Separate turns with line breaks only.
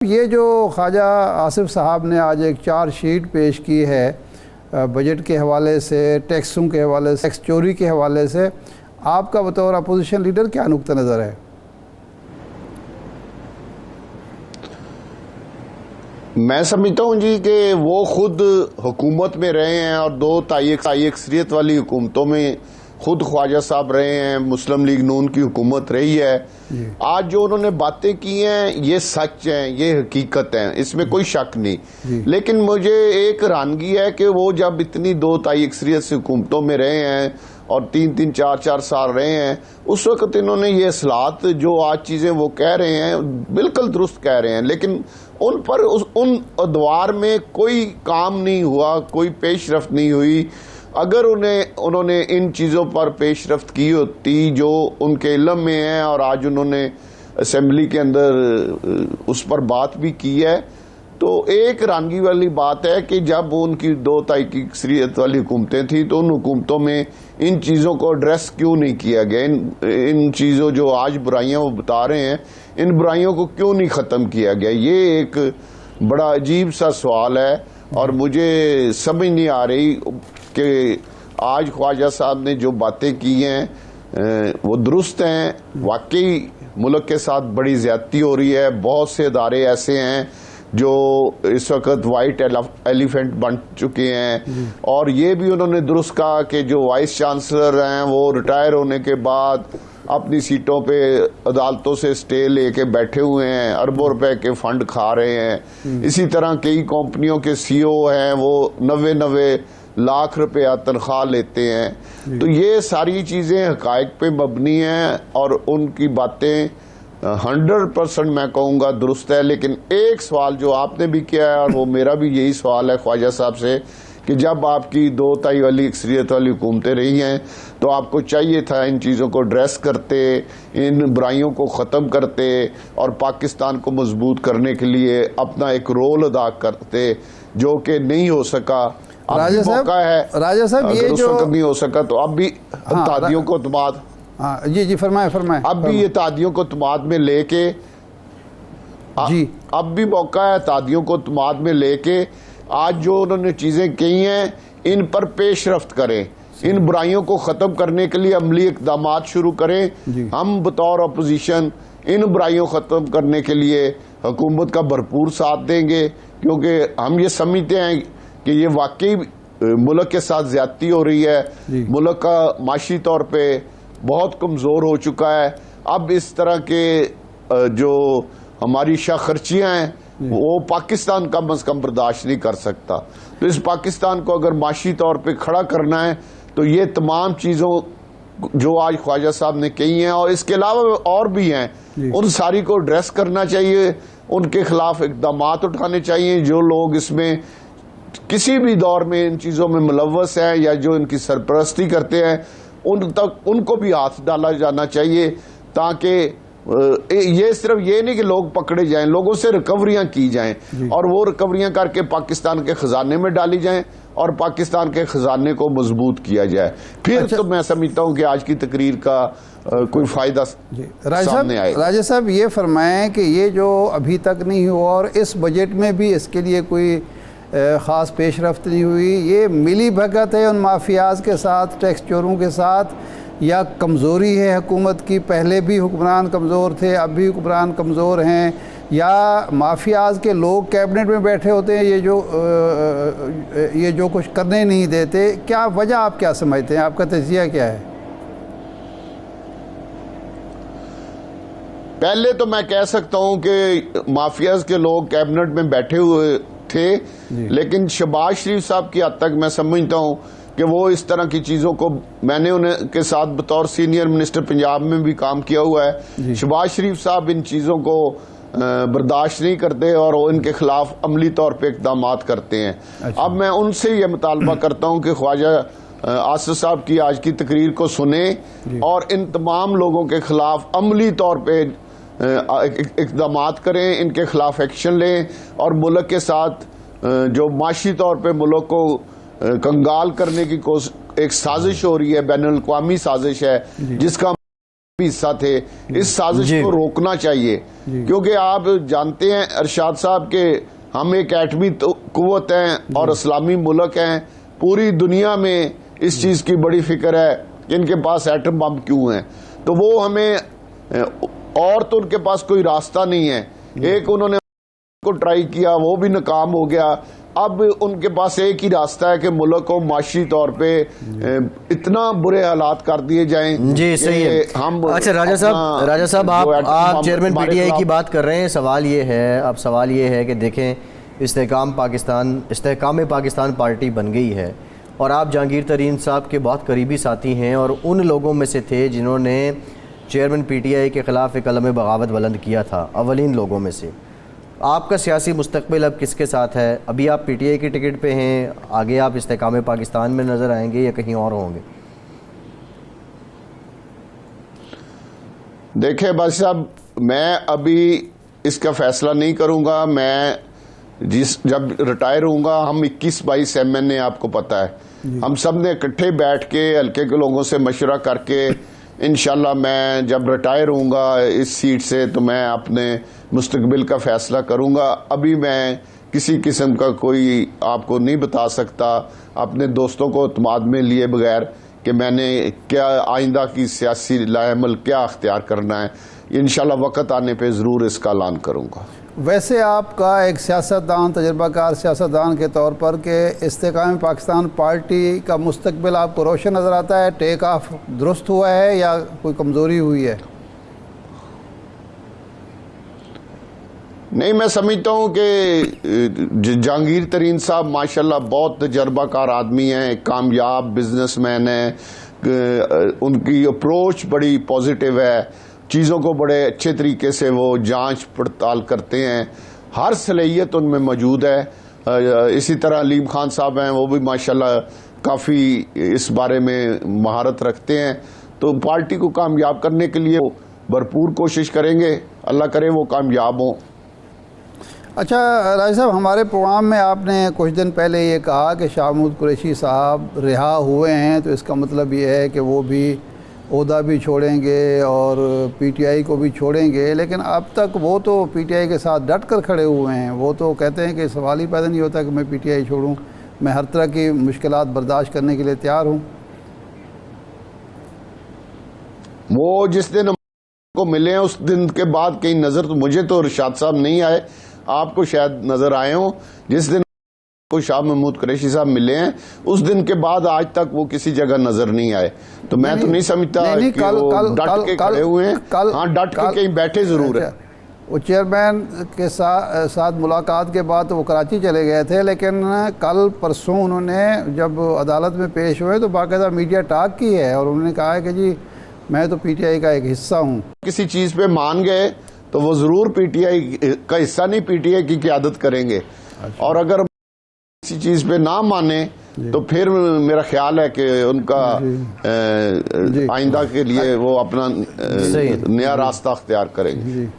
ये जो ख्वाजा आसिफ साहब ने आज एक चार्जशीट पेश की है बजट के हवाले से, टैक्सों के हवाले से, टैक्स चोरी के हवाले से, आपका बतौर अपोजिशन लीडर क्या नुक्ता नज़र है?
मैं समझता हूँ जी कि वो खुद हुकूमत में रहे हैं और दो ताई अक्सरियत वाली हुकूमतों में खुद ख्वाजा साहब रहे हैं, मुस्लिम लीग नून की हुकूमत रही है। आज जो उन्होंने बातें की हैं ये सच हैं, ये हकीकत हैं, इसमें कोई शक नहीं। लेकिन मुझे एक हैरानगी है कि वो जब इतनी दो ताई अक्सरियत से हुकूमतों में रहे हैं और 3-3, 4-4 साल रहे हैं, उस वक्त इन्होंने ये असलात जो आज चीज़ें वो कह रहे हैं बिल्कुल दुरुस्त कह रहे हैं, लेकिन उन पर उन अदवार में कोई काम नहीं हुआ, कोई पेशरफ्त नहीं हुई। अगर उन्होंने इन चीज़ों पर पेशरफ्त की होती जो उनके इल्म में है और आज उन्होंने असेंबली के अंदर उस पर बात भी की है, तो एक हैरानगी वाली बात है कि जब उनकी दो ताई की अक्सरियत वाली हुकूमतें थी तो उन हुकूमतों में इन चीज़ों को एड्रेस क्यों नहीं किया गया। इन चीज़ों जो आज बुराइयां वो बता रहे हैं, इन बुराइयों को क्यों नहीं ख़त्म किया गया। ये एक बड़ा अजीब सा सवाल है और मुझे समझ नहीं आ रही कि आज ख्वाजा साहब ने जो बातें की हैं वो दुरुस्त हैं। वाकई मुल्क के साथ बड़ी ज्यादती हो रही है। बहुत से इदारे ऐसे हैं जो इस वक्त वाइट एलिफेंट बन चुके हैं और ये भी उन्होंने दुरुस्त कहा कि जो वाइस चांसलर हैं वो रिटायर होने के बाद अपनी सीटों पे अदालतों से स्टे लेके बैठे हुए हैं, अरबों रुपए के फंड खा रहे हैं। इसी तरह कई कंपनियों के सीईओ हैं वो 90 लाख रुपया तनख्वाह लेते हैं। तो ये सारी चीज़ें हकायक पे मबनी हैं और उनकी बातें 100% मैं कहूँगा दुरुस्त है। लेकिन एक सवाल जो आपने भी किया है और वो मेरा भी यही सवाल है ख्वाजा साहब से कि जब आपकी दो ताई वाली अक्सरियत वाली हुकूमतें रही हैं तो आपको चाहिए था इन चीज़ों को एड्रेस करते, इन बुराइयों को ख़त्म करते और पाकिस्तान को मजबूत करने के लिए अपना एक रोल अदा करते, जो कि नहीं हो सका।
राजा साहब ये जो
नहीं हो सका तो अब भी तादियों को तमाद,
जी फरमाए।
अब भी ये तादियों को तमाद में लेके जी अब भी मौका है तादियों को तमाद में लेके आज जो उन्होंने चीजें कही हैं इन पर पेशरफ्त करें, इन बुराइयों को खत्म करने के लिए अमली इक़दाम शुरू करें। हम बतौर अपोजिशन इन बुराइयों को खत्म करने के लिए हुकूमत का भरपूर साथ देंगे, क्योंकि हम ये समझते हैं कि ये वाकई मुल्क के साथ ज्यादती हो रही है। मुल्क का माशी तौर पे बहुत कमज़ोर हो चुका है। अब इस तरह के जो हमारी शाखर्चियाँ हैं वो पाकिस्तान कम अज़ कम बर्दाश्त नहीं कर सकता। तो इस पाकिस्तान को अगर माशी तौर पे खड़ा करना है तो ये तमाम चीज़ों जो आज ख्वाजा साहब ने कही हैं और इसके अलावा और भी हैं, उन सारी को एड्रेस करना चाहिए। उनके खिलाफ इक़दाम उठाने चाहिए। जो लोग इसमें किसी भी दौर में इन चीज़ों में मुलव्वस हैं या जो इनकी सरपरस्ती करते हैं उनको भी हाथ डाला जाना चाहिए, ताकि ये सिर्फ ये नहीं कि लोग पकड़े जाएं, लोगों से रिकवरियां की जाएं और वो रिकवरियां करके पाकिस्तान के खजाने में डाली जाएं और पाकिस्तान के खजाने को मजबूत किया जाए। फिर तो मैं समझता हूं कि आज की तकरीर का कोई फायदा सामने आएगा।
राजा साहब ये फरमाएं कि ये जो अभी तक नहीं हुआ और इस बजट में भी इसके लिए कोई ख़ास पेशरफ्त नहीं हुई, ये मिली भगत है उन माफियाज के साथ, टैक्स चोरों के साथ, या कमज़ोरी है हुकूमत की? पहले भी हुक्मरान कमज़ोर थे, अब भी हुक्मरान कमज़ोर हैं, या माफियाज के लोग कैबिनेट में बैठे होते हैं ये जो कुछ करने नहीं देते? क्या वजह आप क्या समझते हैं, आपका तजिया क्या है?
पहले तो मैं कह सकता हूं कि माफियाज के लोग कैबिनेट में बैठे हुए थे, लेकिन शहबाज शरीफ साहब की हद तक मैं समझता हूं कि वो इस तरह की चीज़ों को, मैंने उनके साथ बतौर सीनियर मिनिस्टर पंजाब में भी काम किया हुआ है, शहबाज शरीफ साहब इन चीज़ों को बर्दाश्त नहीं करते और वो इनके खिलाफ अमली तौर पे इक़दाम करते हैं। अब मैं उनसे ये मुतालबा करता हूँ कि ख्वाजा आसिफ साहब की आज की तकरीर को सुने और इन तमाम लोगों के खिलाफ अमली तौर पे इक़दाम करें, इनके खिलाफ एक्शन लें और मुल्क के साथ जो माशी तौर पे मुल्क को कंगाल करने की एक साजिश हो रही है, बैनुल अक़वामी साजिश है, जिसका हिस्सा थे। इस साजिश को रोकना चाहिए, क्योंकि आप जानते हैं अरशाद साहब के हम एक एटमी कुव्वत हैं और इस्लामी मुल्क हैं। पूरी दुनिया में इस चीज की बड़ी फिक्र है कि इनके पास एटम बम क्यों है। तो वो हमें, और तो उनके पास कोई रास्ता नहीं है। एक उन्होंने को ट्राई किया, वो भी नाकाम हो गया। अब उनके पास एक ही रास्ता है कि मुल्क को माशी तौर पे इतना बुरे हालात कर दिए जाएं।
जी सही है। हम अच्छा राजा साहब आप चेयरमैन पीटीआई की बात कर रहे हैं। सवाल ये है कि देखें, इस्तेहकाम पाकिस्तान पार्टी बन गई है और आप जहांगीर तरीन साहब के बहुत करीबी साथी हैं और उन लोगों में से थे जिन्होंने चेयरमैन पीटीआई के ख़िलाफ़ एक कलम बगावत बुलंद किया था, अवलीन लोगों में से। आपका सियासी मुस्तकबिल अब किसके साथ है? अभी आप पीटीआई की टिकट पे हैं, आगे आप इस्तेहकाम पाकिस्तान में नज़र आएंगे या कहीं और होंगे?
देखिए भाई साहब, मैं अभी इसका फैसला नहीं करूंगा। मैं जब रिटायर होऊंगा, हम 21-22 एमएनए आपको पता है, हम सब ने इकट्ठे बैठ के हल्के के लोगों से मशवरा करके इंशाल्लाह मैं जब रिटायर होऊंगा इस सीट से तो मैं अपने मुस्तकबिल का फैसला करूंगा। अभी मैं किसी किस्म का कोई आपको नहीं बता सकता, अपने दोस्तों को इत्मीनान में लिए बगैर, कि मैंने क्या आइंदा की सियासी लाएमल क्या अख्तियार करना है। इंशाल्लाह वक़्त आने पे ज़रूर इसका ऐलान करूंगा।
वैसे आपका एक सियासतदान, तजर्बाकार सियासतदान के तौर पर कि इस्तेहकाम पाकिस्तान पार्टी का मुस्तकबिल आपको रोशन नज़र आता है? टेक ऑफ दुरुस्त हुआ है या कोई कमज़ोरी हुई है?
नहीं, मैं समझता हूँ कि जहांगीर तरीन साहब माशाल्लाह बहुत तजर्बाकार आदमी हैं, कामयाब बिजनेसमैन हैं। उनकी अप्रोच बड़ी पॉजिटिव है, चीज़ों को बड़े अच्छे तरीके से वो जांच पड़ताल करते हैं, हर सलाहियत उनमें मौजूद है। इसी तरह अलीम खान साहब हैं, वो भी माशाल्लाह काफ़ी इस बारे में महारत रखते हैं। तो पार्टी को कामयाब करने के लिए भरपूर कोशिश करेंगे, अल्लाह करे वो कामयाब हों।
अच्छा राजा साहब, हमारे प्रोग्राम में आपने कुछ दिन पहले ये कहा कि शाह महमूद कुरैशी साहब रिहा हुए हैं, तो इसका मतलब ये है कि वो भी ओहदा भी छोड़ेंगे और पीटीआई को भी छोड़ेंगे। लेकिन अब तक वो तो पीटीआई के साथ डट कर खड़े हुए हैं। वो तो कहते हैं कि सवाल ही पैदा नहीं होता कि मैं पीटीआई छोड़ूं, मैं हर तरह की मुश्किलात बर्दाश्त करने के लिए तैयार हूं। वो
जिस दिन को मिले हैं उस दिन के बाद कहीं नज़र, तो मुझे तो इरशाद साहब नहीं आए, आपको शायद नज़र आए हों। जिस दिन को शाह महमूद कुरैशी साहब मिले हैं उस दिन के बाद आज तक वो किसी जगह नजर नहीं आए। तो मैं तो नहीं समझता कि वो डट के खड़े हुए हैं। हाँ, डट के कहीं बैठे जरूर है।
वो चेयरमैन के साथ मुलाकात के बाद तो वो कराची चले गए थे, लेकिन कल परसों उन्होंने जब अदालत में पेश हुए तो बाकायदा मीडिया टॉक की है और उन्होंने कहा है कि जी मैं तो पीटीआई का एक हिस्सा हूँ। किसी
चीज़ पे मान गए तो वो ज़रूर पीटीआई का हिस्सा नहीं, पीटीआई की क़यादत करेंगे। और अगर किसी चीज़ पे ना माने तो फिर मेरा ख्याल है कि उनका आइंदा के लिए वो अपना नया रास्ता अख्तियार करेंगे।